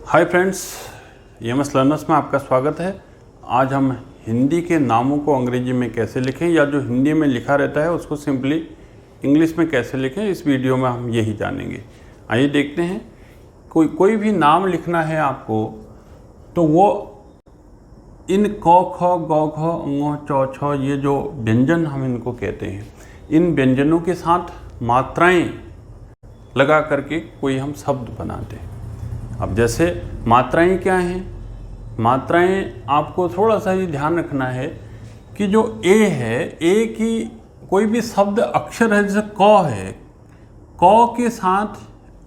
Hi friends, EMS learners में आपका स्वागत है। आज हम हिंदी के नामों को अंग्रेजी में कैसे लिखें या जो हिंदी में लिखा रहता है उसको सिंपली इंग्लिश में कैसे लिखें, इस वीडियो में हम यही जानेंगे। आइए देखते हैं। कोई भी नाम लिखना है आपको तो वो इन क ख ग घ ङ च छ ये जो व्यंजन हम इनको कहते हैं, इन व्यंजनों के साथ मात्राएं लगा करके कोई हम शब्द बनाते हैं। अब जैसे मात्राएं क्या हैं? मात्राएं आपको थोड़ा सा ये ध्यान रखना है कि जो ए है, ए की कोई भी शब्द अक्षर है, जैसे क है, क के साथ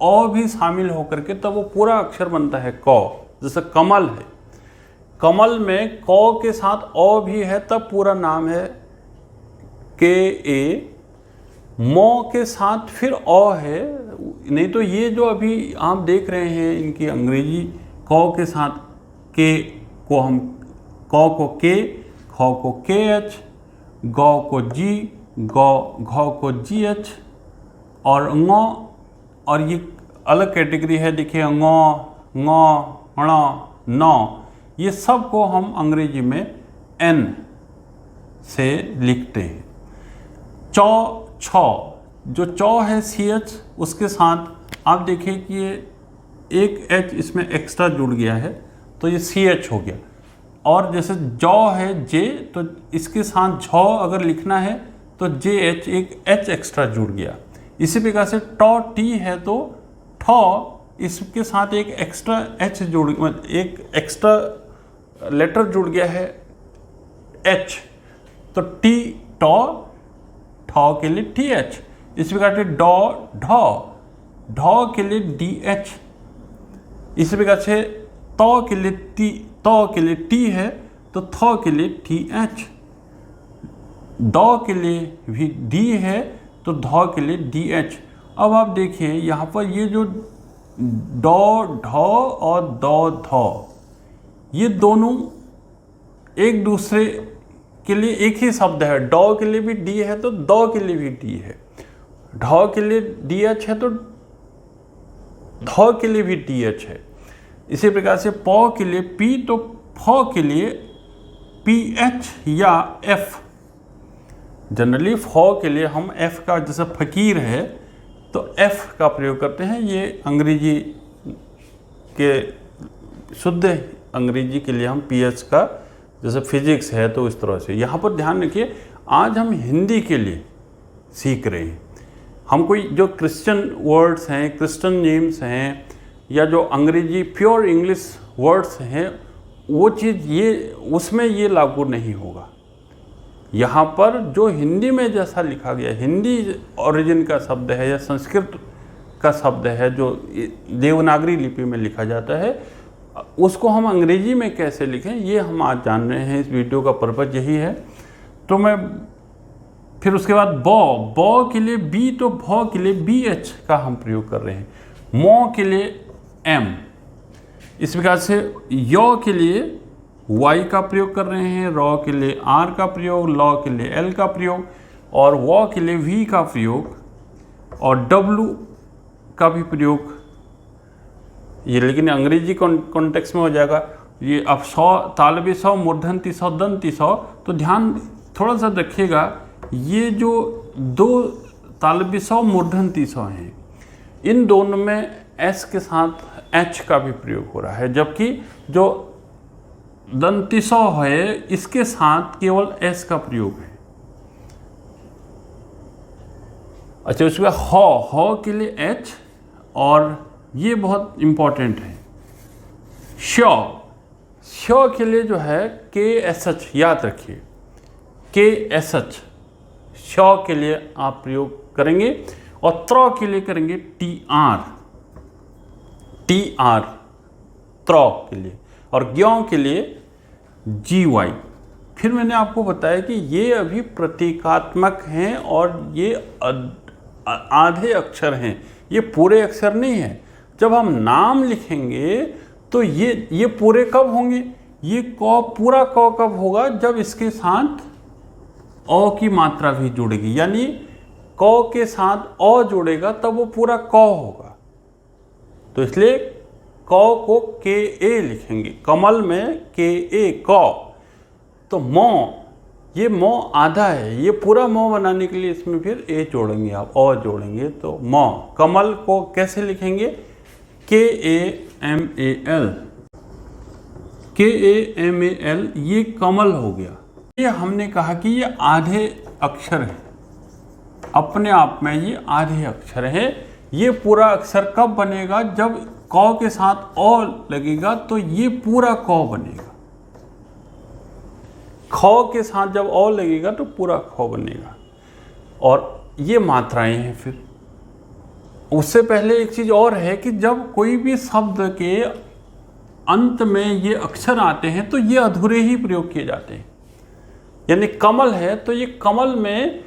अ भी शामिल होकर के तब वो पूरा अक्षर बनता है क। जैसे कमल है, कमल में क के साथ अ भी है तब पूरा नाम है के ए। म के साथ फिर अ है, नहीं तो ये जो अभी आप देख रहे हैं इनकी अंग्रेजी क के साथ के को हम क को के, ख को के एच, ग को जी, घ को जी एच और ङ, और ये अलग कैटेगरी है। देखिए ङ, ण, न, ये सब को हम अंग्रेजी में एन से लिखते हैं। चौ छ, जो चौ है सी एच, उसके साथ आप देखिए कि ये एक एच इसमें एक्स्ट्रा जुड़ गया है तो ये सी एच हो गया। और जैसे जौ है जे, तो इसके साथ झ अगर लिखना है तो जे एच, एक एच एक्स्ट्रा जुड़ गया। इसी प्रकार से टॉ टी है तो ठ, इसके साथ एक एक्स्ट्रा एच जुड़, एक एक्स्ट्रा लेटर जुड़ गया है एच, तो टी टॉ, ठ के लिए टी एच। इस प्रकार से डॉ ढ, ढ के लिए डी एच। इसी प्रकार से तो के लिए टी, तो के लिए टी है तो थ के लिए टी एच। ड के लिए भी डी है तो ध के लिए डी एच। अब आप देखिए यहाँ पर ये जो ड ढ और द ध, ये दोनों एक दूसरे के लिए एक ही शब्द है। ड के लिए भी डी है तो द के लिए भी डी है, ढ के लिए डी एच है तो ध के लिए भी डी एच है। इसी प्रकार से प के लिए पी तो फ के लिए पी एच या एफ। जनरली फ के लिए हम एफ का, जैसे फकीर है तो एफ का प्रयोग करते हैं। ये अंग्रेजी के शुद्ध अंग्रेजी के लिए हम पी एच का, जैसे फिजिक्स है तो इस तरह से। यहाँ पर ध्यान रखिए, आज हम हिंदी के लिए सीख रहे हैं। हम कोई जो क्रिश्चियन वर्ड्स हैं, क्रिश्चियन नेम्स हैं, या जो अंग्रेजी प्योर इंग्लिश वर्ड्स हैं, वो चीज़ ये उसमें ये लागू नहीं होगा। यहाँ पर जो हिंदी में जैसा लिखा गया, हिंदी ओरिजिन का शब्द है या संस्कृत का शब्द है जो देवनागरी लिपि में लिखा जाता है, उसको हम अंग्रेजी में कैसे लिखें ये हम आज जान रहे हैं। इस वीडियो का पर्पज़ यही है। तो मैं फिर उसके बाद ब के लिए बी तो भ के लिए बी एच का हम प्रयोग कर रहे हैं। मो के लिए एम। इस प्रकार से य के लिए वाई का प्रयोग कर रहे हैं, र के लिए आर का प्रयोग, ल के लिए एल का प्रयोग, और व के लिए वी का प्रयोग, और डब्लू का भी प्रयोग। ये लेकिन अंग्रेजी कॉन्टेक्स्ट में हो जाएगा। ये अब सौ, तालबी सौ, मूर्धन्ति सौ, दंती सौ, तो ध्यान थोड़ा सा रखिएगा। ये जो दो तालबी सौ, मूर्धन्ति सौ हैं, इन दोनों में एस के साथ एच का भी प्रयोग हो रहा है, जबकि जो दंती सौ है इसके साथ केवल एस का प्रयोग है। अच्छा, उसके बाद ह के लिए एच, और ये बहुत इम्पॉर्टेंट है श के लिए जो है के एस एच, याद रखिए के एस एच श के लिए आप प्रयोग करेंगे, और त्र के लिए करेंगे टी आर, त्र के लिए, और ज्ञ के लिए जी वाई। फिर मैंने आपको बताया कि ये अभी प्रतीकात्मक हैं और ये आधे अक्षर हैं, ये पूरे अक्षर नहीं है। जब हम नाम लिखेंगे तो ये पूरे कब होंगे? ये क, पूरा क कब होगा? जब इसके साथ अ की मात्रा भी जुड़ेगी, यानी क के साथ अ जुड़ेगा तब वो पूरा क होगा। तो इसलिए को के ए लिखेंगे, कमल में के ए क। तो मौ, ये मौ आधा है, ये पूरा मौ बनाने के लिए इसमें फिर ए जोड़ेंगे आप, और जोड़ेंगे तो मौ। कमल को कैसे लिखेंगे? K A M A L, के ए एम ए एल, ये कमल हो गया। ये हमने कहा कि ये आधे अक्षर है, अपने आप में ये आधे अक्षर है। ये पूरा अक्षर कब बनेगा? जब क के साथ ओ लगेगा तो ये पूरा क बनेगा। ख के साथ जब ओ लगेगा तो पूरा ख बनेगा। और ये मात्राएं हैं। फिर उससे पहले एक चीज और है कि जब कोई भी शब्द के अंत में ये अक्षर आते हैं तो ये अधूरे ही प्रयोग किए जाते हैं। यानी कमल है तो ये कमल में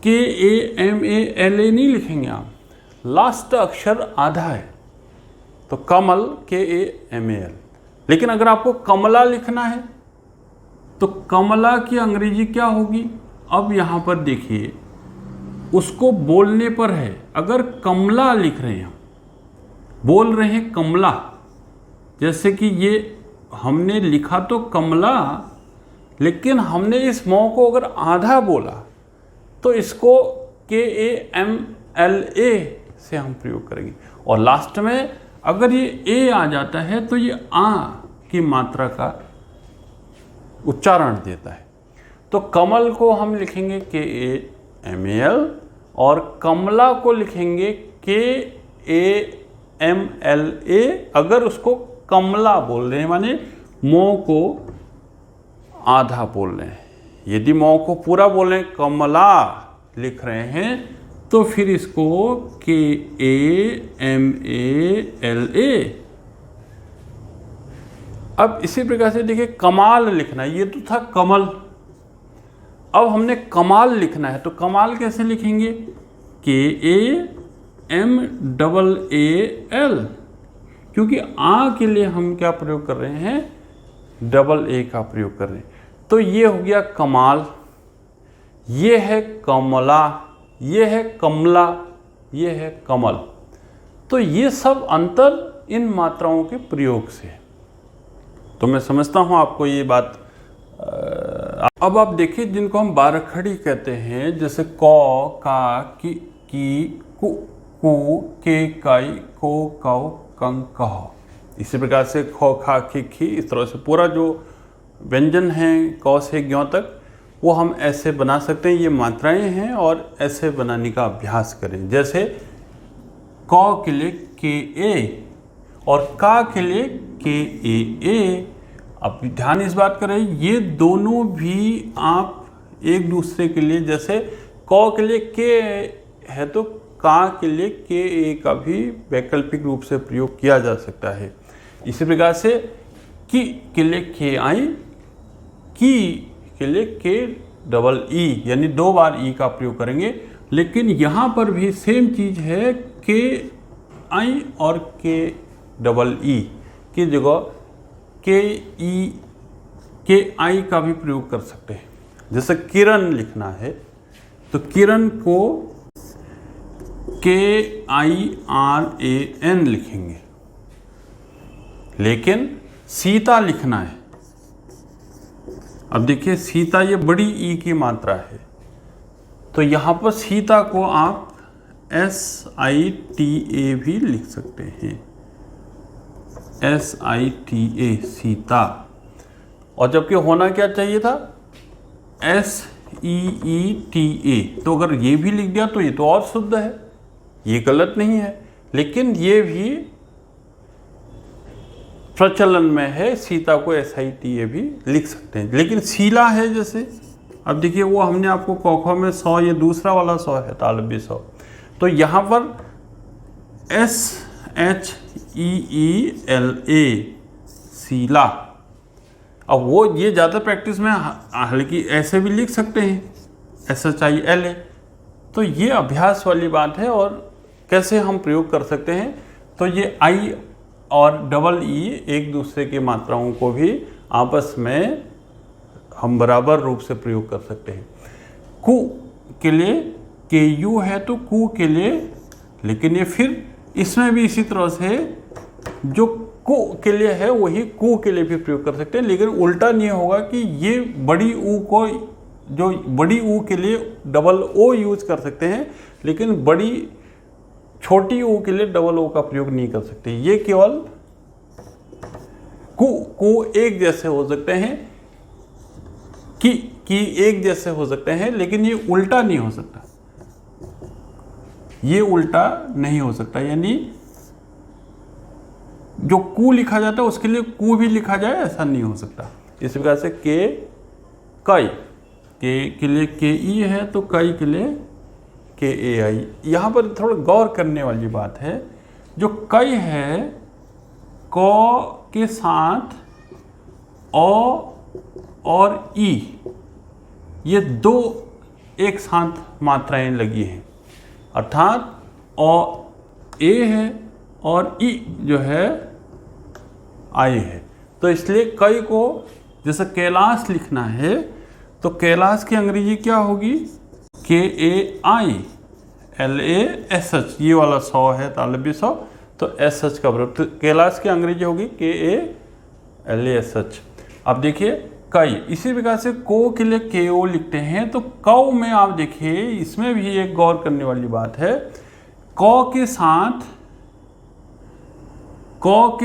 के A M A L A नहीं लिखेंगे आप, लास्ट अक्षर आधा है तो कमल के ए एम ए एल। लेकिन अगर आपको कमला लिखना है तो कमला की अंग्रेजी क्या होगी? अब यहाँ पर देखिए, उसको बोलने पर है। अगर कमला लिख रहे हैं, बोल रहे हैं कमला, जैसे कि ये हमने लिखा तो कमला, लेकिन हमने इस मौ को अगर आधा बोला तो इसको के ए एम एल ए से हम प्रयोग करेंगे। और लास्ट में अगर ये ए आ जाता है तो ये आ की मात्रा का उच्चारण देता है। तो कमल को हम लिखेंगे K A M A L और कमला को लिखेंगे K A M L A. अगर उसको कमला बोल रहे हैं माने मौ को आधा बोल रहे हैं। यदि मौ को पूरा बोल रहे हैं, कमला लिख रहे हैं, तो फिर इसको के A M A L A. अब इसी प्रकार से देखिए, कमाल लिखना है, ये तो था कमल। अब हमने कमाल लिखना है तो कमाल कैसे लिखेंगे? K A M double A L, क्योंकि आ के लिए हम क्या प्रयोग कर रहे हैं? डबल ए का प्रयोग कर रहे हैं। तो ये हो गया कमाल, ये है कमला, ये है कमला, ये है कमल। तो ये सब अंतर इन मात्राओं के प्रयोग से। तो मैं समझता हूँ आपको ये बात। अब आप देखिए, जिनको हम बारखड़ी कहते हैं, जैसे क, का, की, कु, के, काई, को, कौ, कं, कह। इसी प्रकार से ख, खा, खी, इस तरह से पूरा जो व्यंजन हैं क से ज्ञ तक, वो हम ऐसे बना सकते हैं। ये मात्राएं हैं और ऐसे बनाने का अभ्यास करें। जैसे क के लिए के ए और का के लिए के ए। अब ध्यान इस बात करें, ये दोनों भी आप एक दूसरे के लिए, जैसे क के लिए के है तो का के लिए के ए का भी वैकल्पिक रूप से प्रयोग किया जा सकता है। इसी प्रकार से की के लिए के आई, की के लिए के डबल ई, यानी 2 बार ई का प्रयोग करेंगे। लेकिन यहाँ पर भी सेम चीज है, के आई और के डबल ई की जगह के ई के आई का भी प्रयोग कर सकते हैं। जैसे किरण लिखना है तो किरण को के आई आर ए एन लिखेंगे। लेकिन सीता लिखना है, अब देखिए सीता ये बड़ी ई की मात्रा है, तो यहाँ पर सीता को आप SITA भी लिख सकते हैं, SITA सीता। और जबकि होना क्या चाहिए था? SEETA। तो अगर ये भी लिख दिया तो ये तो और शुद्ध है, ये गलत नहीं है। लेकिन ये भी प्रचलन में है, सीता को SITA भी लिख सकते हैं। लेकिन शीला है जैसे, अब देखिए वो हमने आपको क ख में 100, ये दूसरा वाला 100 है, तालव्य 100। तो यहाँ पर SHEELA शीला। अब वो ये ज़्यादा प्रैक्टिस में, हालांकि ऐसे भी लिख सकते हैं SHILA। तो ये अभ्यास वाली बात है। और कैसे हम प्रयोग कर सकते हैं? तो ये आई और डबल ई एक दूसरे की मात्राओं को भी आपस में हम बराबर रूप से प्रयोग कर सकते हैं। कु के लिए के यू है तो कु के लिए, लेकिन ये फिर इसमें भी इसी तरह से जो कु के लिए है वही कु के लिए भी प्रयोग कर सकते हैं, लेकिन उल्टा नहीं होगा कि ये बड़ी ऊ को, जो बड़ी ऊ के लिए डबल ओ यूज कर सकते हैं, लेकिन बड़ी छोटी ऊ के लिए डबल ओ का प्रयोग नहीं कर सकते। ये केवल कु एक जैसे हो सकते हैं, कि एक जैसे हो सकते हैं, लेकिन ये उल्टा नहीं हो सकता, ये उल्टा नहीं हो सकता। यानी जो कु लिखा जाता है उसके लिए कु भी लिखा जाए, ऐसा नहीं हो सकता। इस प्रकार से कई के लिए के ई है, तो कई के लिए के ए आई। यहाँ पर थोड़ा गौर करने वाली बात है, जो कई है क के साथ ओ और ई, ये दो एक साथ मात्राएं लगी हैं, अर्थात ओ ए है और ई जो है आई है। तो इसलिए कई को जैसे कैलाश लिखना है तो कैलाश की अंग्रेजी क्या होगी, K A I L A S H, ये वाला सौ है तालब्य सौ, तो एस एच का प्रयोग, तो कैलाश की अंग्रेजी होगी K A L A S H. अब देखिए कई, इसी प्रकार से को के लिए के ओ लिखते हैं, तो कौ में आप देखिए इसमें भी एक गौर करने वाली बात है, क के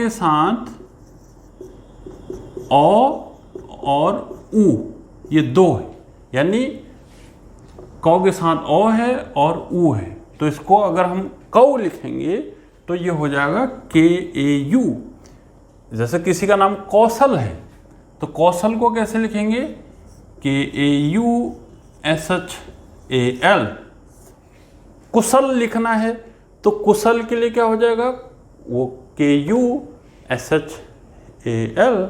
साथ ओ और ऊ, ये दो है, यानी कौ के साथ ओ है और ऊ है, तो इसको अगर हम कौ लिखेंगे तो ये हो जाएगा के ए यू। जैसे किसी का नाम कौशल है, तो कौशल को कैसे लिखेंगे, K A U S H A L. Kushal लिखना है तो कुशल के लिए क्या हो जाएगा, वो के you S H A L.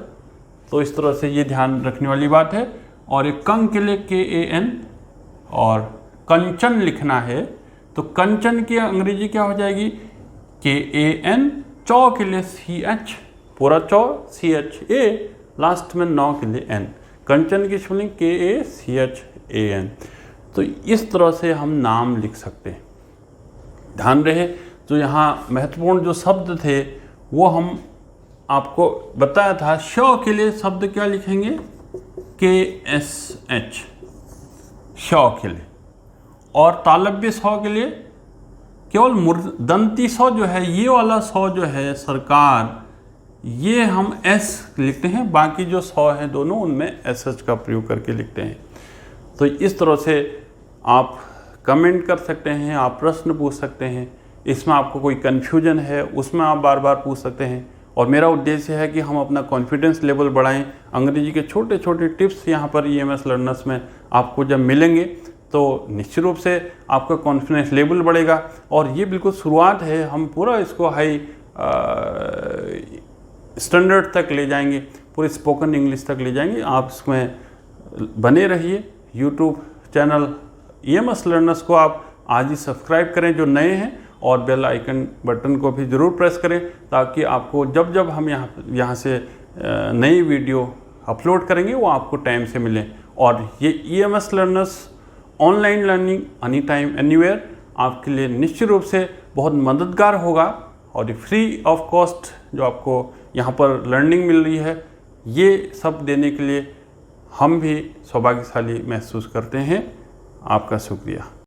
तो इस तरह से ये ध्यान रखने वाली बात है। और एक कंग के लिए के ए एन, और कंचन लिखना है तो कंचन की अंग्रेजी क्या हो जाएगी, के ए एन। चौ के लिए सी एच, पूरा चौ सी एच ए, लास्ट में नौ के लिए एन, कंचन की स्पेलिंग के ए सी एच ए एन। तो इस तरह से हम नाम लिख सकते हैं। ध्यान रहे, जो यहाँ महत्वपूर्ण जो शब्द थे वो हम आपको बताया था। श के लिए शब्द क्या लिखेंगे, के एस एच, श के लिए। और तालब्य सौ के लिए केवल मूर्धन्ती सौ जो है, ये वाला सौ जो है सरकार, ये हम एस लिखते हैं, बाकी जो सौ है दोनों उनमें एस एच का प्रयोग करके लिखते हैं। तो इस तरह से आप कमेंट कर सकते हैं, आप प्रश्न पूछ सकते हैं, इसमें आपको कोई कन्फ्यूजन है उसमें आप बार बार पूछ सकते हैं। और मेरा उद्देश्य है कि हम अपना कॉन्फिडेंस लेवल बढ़ाएं। अंग्रेजी के छोटे छोटे टिप्स यहाँ पर EMS लर्नर्स में आपको जब मिलेंगे तो निश्चित रूप से आपका कॉन्फिडेंस लेवल बढ़ेगा। और ये बिल्कुल शुरुआत है, हम पूरा इसको हाई स्टैंडर्ड तक ले जाएंगे, पूरे स्पोकन इंग्लिश तक ले जाएंगे। आप इसमें बने रहिए। यूट्यूब चैनल EMS लर्नर्स को आप आज ही सब्सक्राइब करें जो नए हैं, और बेल आइकन बटन को भी ज़रूर प्रेस करें, ताकि आपको जब जब हम यहाँ से नई वीडियो अपलोड करेंगे वो आपको टाइम से मिले। और ये EMS learners online learning any time anywhere आपके लिए निश्चित रूप से बहुत मददगार होगा। और ये फ्री ऑफ कॉस्ट जो आपको यहाँ पर लर्निंग मिल रही है, ये सब देने के लिए हम भी सौभाग्यशाली महसूस करते हैं। आपका शुक्रिया।